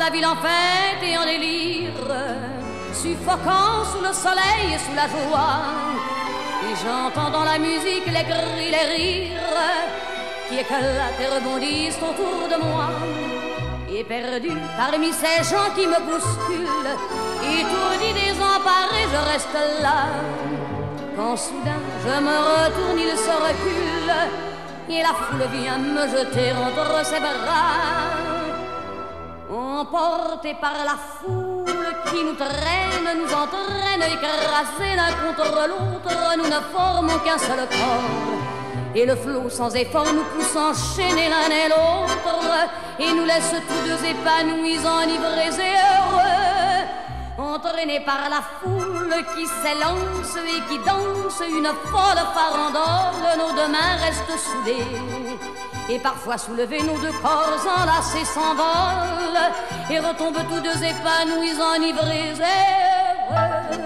la ville en fête et en délire, suffocant sous le soleil et sous la joie. Et j'entends dans la musique les cris, les rires qui éclatent et rebondissent autour de moi. Et perdu parmi ces gens qui me bousculent, étourdi, désemparé, je reste là. Quand soudain je me retourne, il se recule, et la foule vient me jeter entre ses bras. Emportés par la foule qui nous traîne, nous entraîne, écrasés l'un contre l'autre, nous ne formons qu'un seul corps. Et le flot sans effort nous pousse enchaîner l'un et l'autre, et nous laisse tous deux épanouis, enivrés et heureux. Entraînés par la foule qui s'élance et qui danse une folle farandole, nos deux mains restent soudées. Et parfois soulevés, nos deux corps enlacés s'envolent et retombent tous deux épanouis, enivrés et heureux.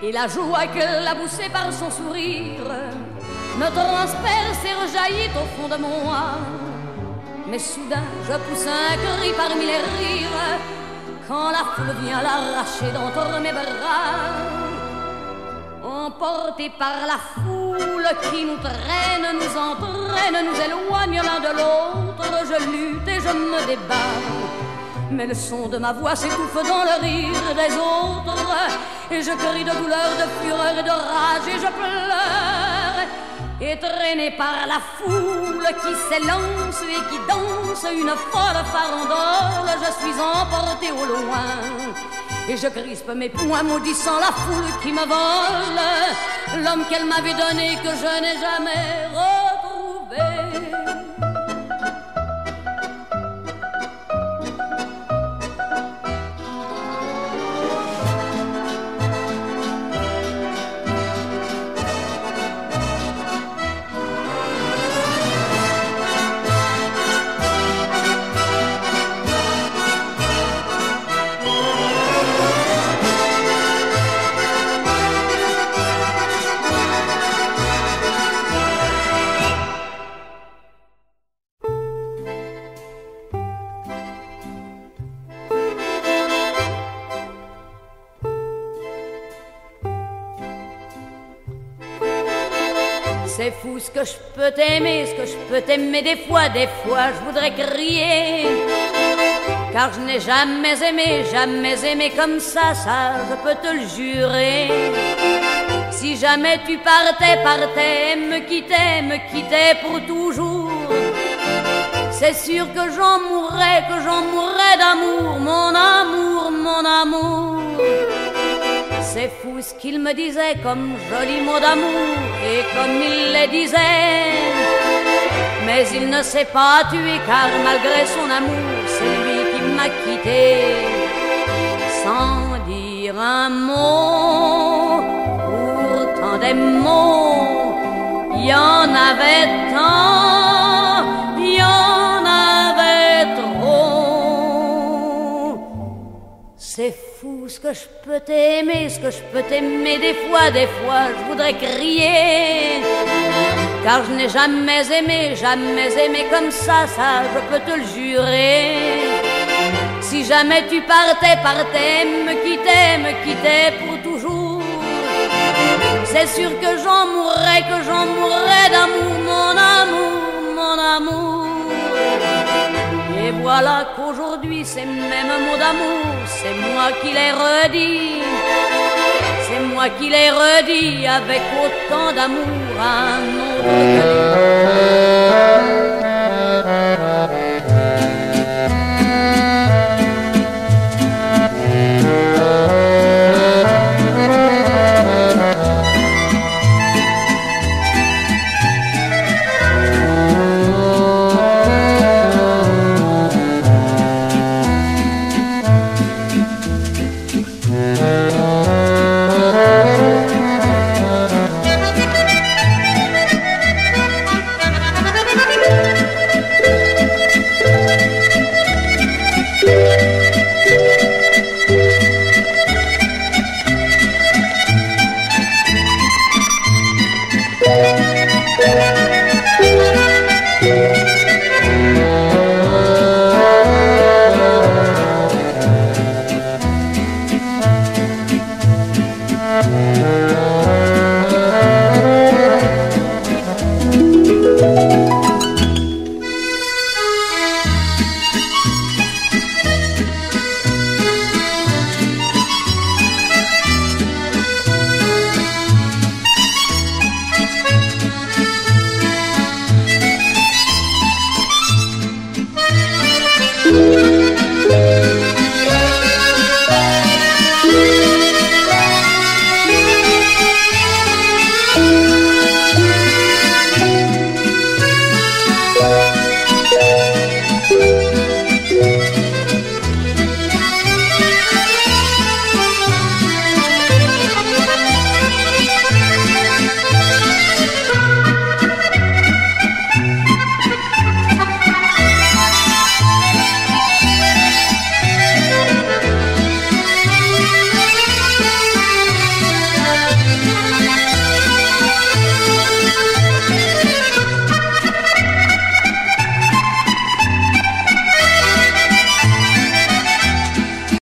Et la joie qu'elle a poussée par son sourire me transperce et rejaillit au fond de moi. Mais soudain je pousse un cri parmi les rires quand la foule vient l'arracher d'entre mes bras. Emportés par la foule qui nous traîne, nous entraîne, nous éloigne l'un de l'autre, je lutte et je me débat. Mais le son de ma voix s'étouffe dans le rire des autres, et je crie de douleur, de fureur et de rage, et je pleure. Et traîné par la foule qui s'élance et qui danse une folle farandole, je suis emporté au loin. Et je crispe mes poings maudissant la foule qui me vole l'homme qu'elle m'avait donné, que je n'ai jamais retrouvé. C'est fou ce que je peux t'aimer, ce que je peux t'aimer des fois je voudrais crier. Car je n'ai jamais aimé comme ça je peux te le jurer. Si jamais tu partais, me quittais pour toujours, c'est sûr que j'en mourrais d'amour, mon amour, mon amour. C'est fou ce qu'il me disait comme jolis mots d'amour et comme il les disait. Mais il ne s'est pas tué car malgré son amour, c'est lui qui m'a quitté. Sans dire un mot, pourtant des mots, il y en avait tant, il y en avait trop. C'est fou ce que je peux t'aimer, ce que je peux t'aimer des fois je voudrais crier. Car je n'ai jamais aimé comme ça je peux te le jurer. Si jamais tu partais, me quittais pour toujours, c'est sûr que j'en mourrais d'amour, mon amour, mon amour. Et voilà qu'aujourd'hui ces mêmes mots d'amour, c'est moi qui les redis. C'est moi qui les redis avec autant d'amour à un autre.